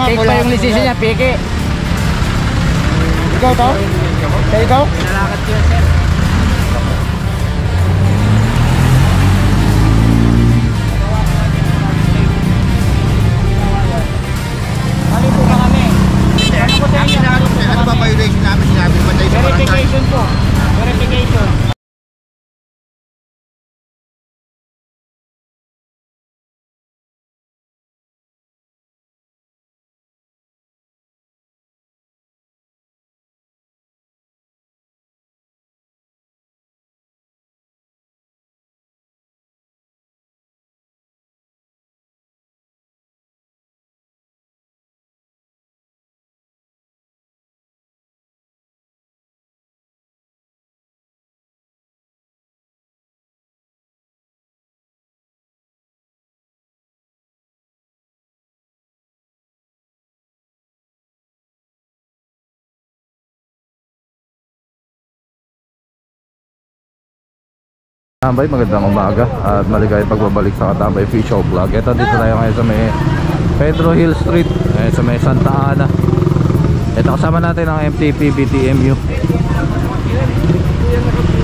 nga Fake pa yung lisensya niya, peke. Ikaw to? Ikaw? Pinalakad ko yan, sir. Mali po ba kami? Ano po sa inyo? Ano ba violation namin? Sinabi ba tayo sa barangay? Verification po. Verification. Katambay, magandang umaga at maligayang pagbabalik sa Katambay Official Vlog. Ito dito tayo ngayon sa may Pedro Hill Street, sa may Santa Ana. Ito kasama natin ang MTP BTMU.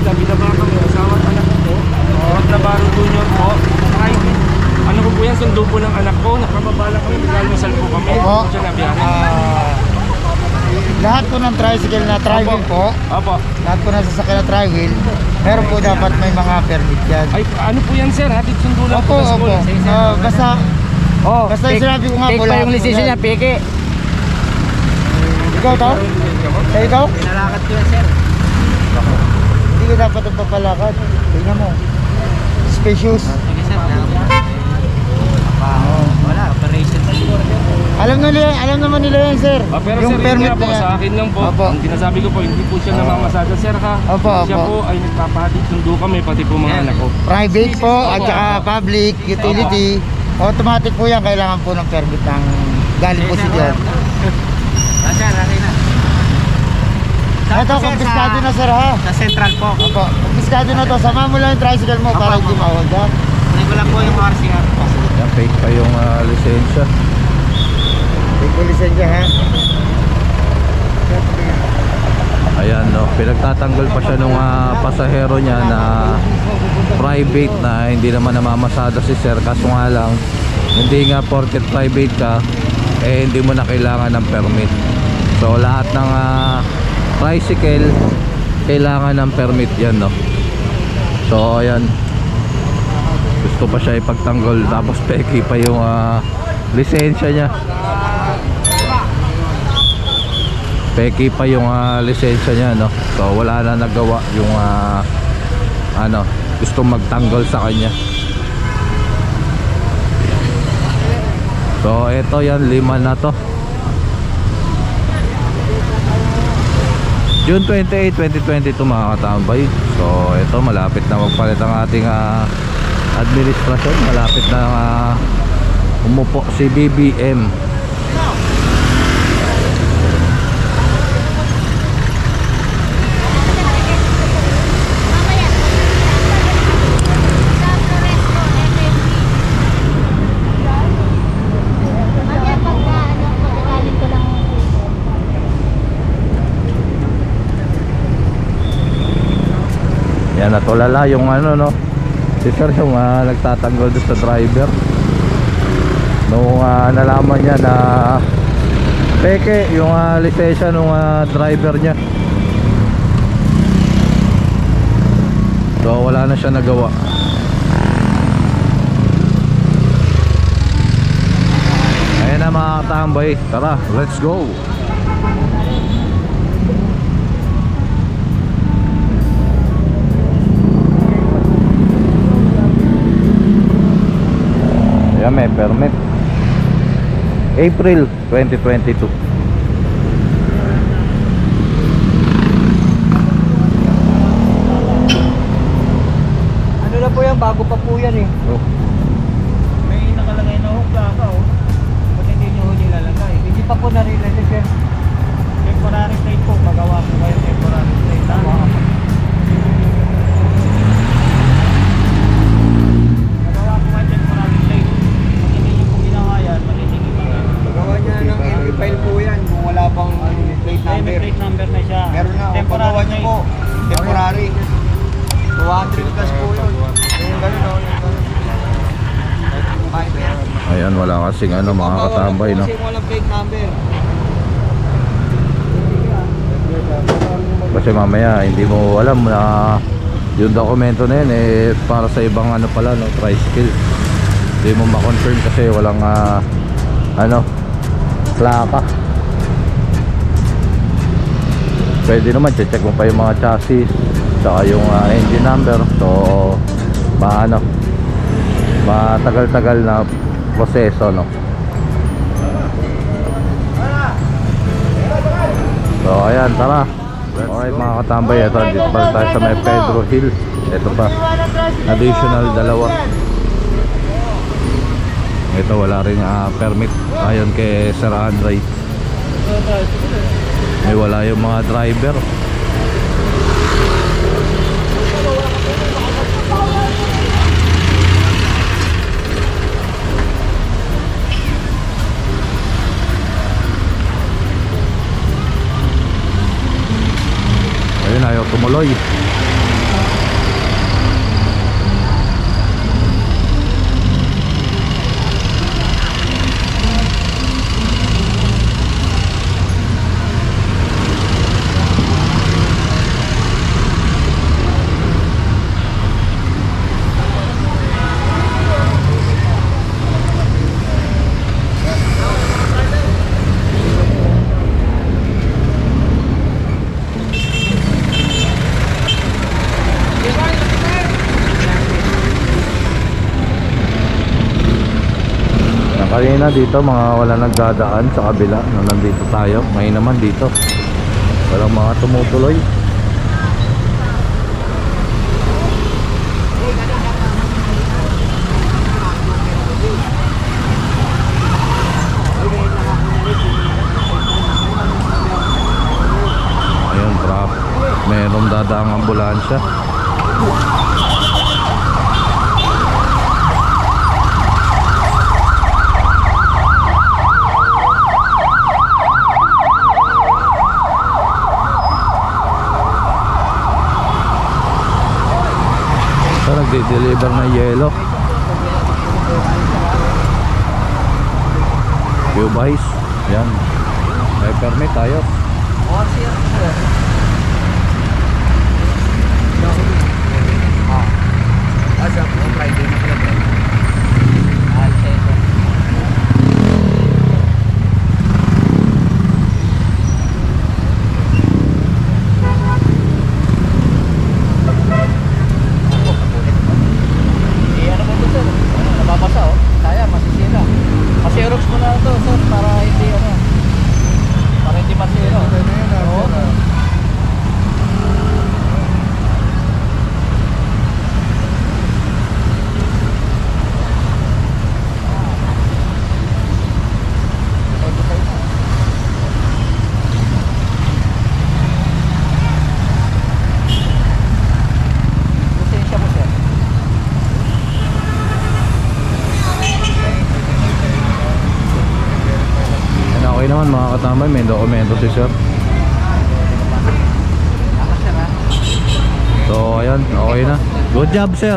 Binaba kami, asawa at anak ko. Navarro Junior po. Ano ko po yan, sundo po ng anak ko. Nakababala kami, biglalmasal po kami. Opo. Siya na biyahe. Lahat po ng tricycle na tri-wheel po. Opo. Lahat po ng sasakyan na tri-wheel. Pero po dapat may mga permit yan. Ay, ano po yan, sir? Hatid sundo lang Opo, po sa opo. school. Basta yung sinabi ko nga po. Fake pa yung lisensya niya, peke. Ikaw to? Ikaw? Pinalakad ko yan, sir. Hindi ka dapat magpapalakad. Tingnan mo. Spacious. Sige, sir. Wala, operation siguro. Alam naman nila yan, sir. Pero Yung sir, permit yun nga po, na yan. sa akin lang po. Opo. Ang sinasabi ko po, hindi po siya namamasada, sir, ha? Opo, Siya opo. po ay nagpapahatid sundo kami, pati po mga anak ko. Private po at saka public utility. Automatic po yan. Kailangan po ng permit ng galing po si Diyan. Sir, okay na. Ito, kumpiskado na, sir, ha? Sa central po. Opo, kumpiskado na to. Sama mo lang yung tricycle mo para hindi ma-hold up. Kunin ko lang po yung RCR. Yan, fake pa yung lisensya. Take po lisensya, ha? Ayan, no, pinagtatanggol pa siya nung pasahero niya na private na hindi naman namamasada si sir. Kaso nga lang, hindi nga porket private ka, hindi mo na kailangan ng permit. So lahat ng tricycle kailangan ng permit yan, no. So ayan, gusto pa siya ipagtanggol, tapos peki pa yung lisensya niya. Peki pa yung lisensya niya, no. So wala na nagawa yung gusto magtanggol sa kanya. So eto yan, 5 na to. June 28, 2022 mga katambay. So ito, malapit na magpalit ang ating administrasyon. Malapit na umupo si BBM. Yan, natulala yung no, si sir yung nagtatanggol doon sa driver nung nalaman niya na peke yung lisensya nung driver niya. So wala na siya nagawa. Ayan na mga katambay, tara, let's go. May permit April 2022. Ano na po yan, bago pa po yan eh. May nakalagay na hukla ka, oh. Ba't hindi nyo nilalagay? Hindi pa po narinig, sir. Temporary plate po, magawa po kayo temporary plate. Gawa niya ng Ayan, wala kasing ano, mga katambay, no? Kasi walang fake number. Kasi mamaya hindi mo alam na yung dokumento na yun para sa ibang ano pala, no, tricycle. Hindi mo ma-confirm kasi walang ano, plaka. Pwede naman check mo pa yung mga chassis saka yung engine number. So paano, matagal-tagal na proseso, no? So ayan, tara. Alright mga katambay, ito dito pa tayo sa may Pedro Hill. Ito pa, additional 2. Ito wala rin permit ayon kay Sir Andre. May wala yung mga driver. Ayun, ayaw tumuloy. Kanina dito mga wala nagdadaan sa kabila na nandito tayo. Ngayon naman dito walang mga tumutuloy. Ayun, traffic. Mayroong dadaang ambulansya. Nagde-deliver ng yelo. Q-Buys. Yan. May permit tayo. Naman mga katambay, may dokumento si sir. So ayan, okay na. Good job sir.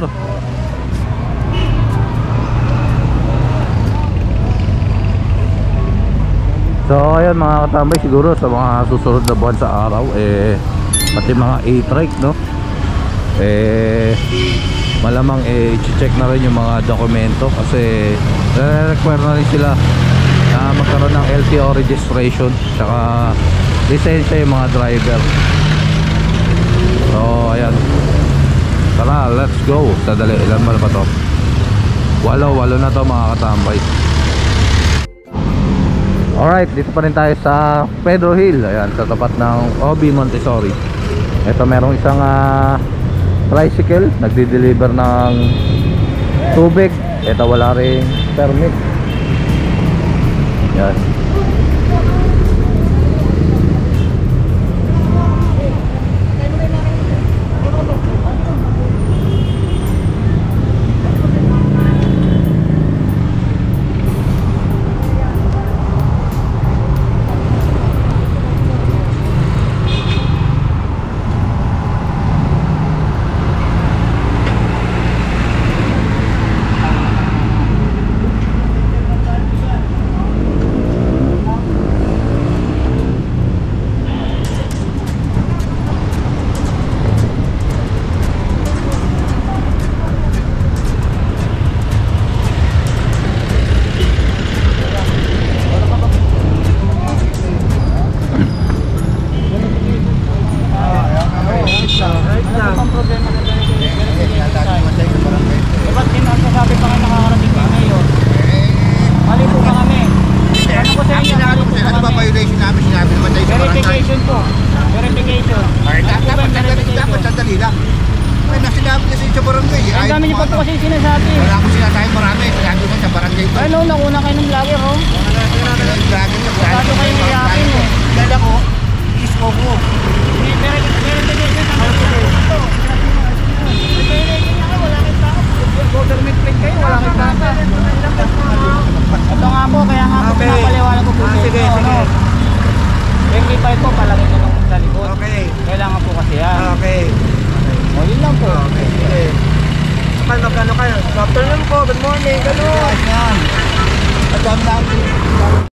So ayan mga katambay, siguro sa mga susunod na buwan sa araw pati mga e-trike, no, malamang i-check na rin yung mga dokumento kasi require na rin sila na magkaroon ng LTO registration tsaka lisensya yung mga driver. So ayan, tara, let's go. Sadali, ilan ba na ba to? Walo na to mga katambay. Alright, dito pa rin tayo sa Pedro Hill. Ayan, sa tapat ng OB Montessori. Ito merong isang tricycle, nagdi-deliver ng tubig. Ito wala rin permit. Yan. O, yun lang po. Okay. Kapag magkano kayo? Good afternoon po, good morning, gano'n. Yan. Madam namin.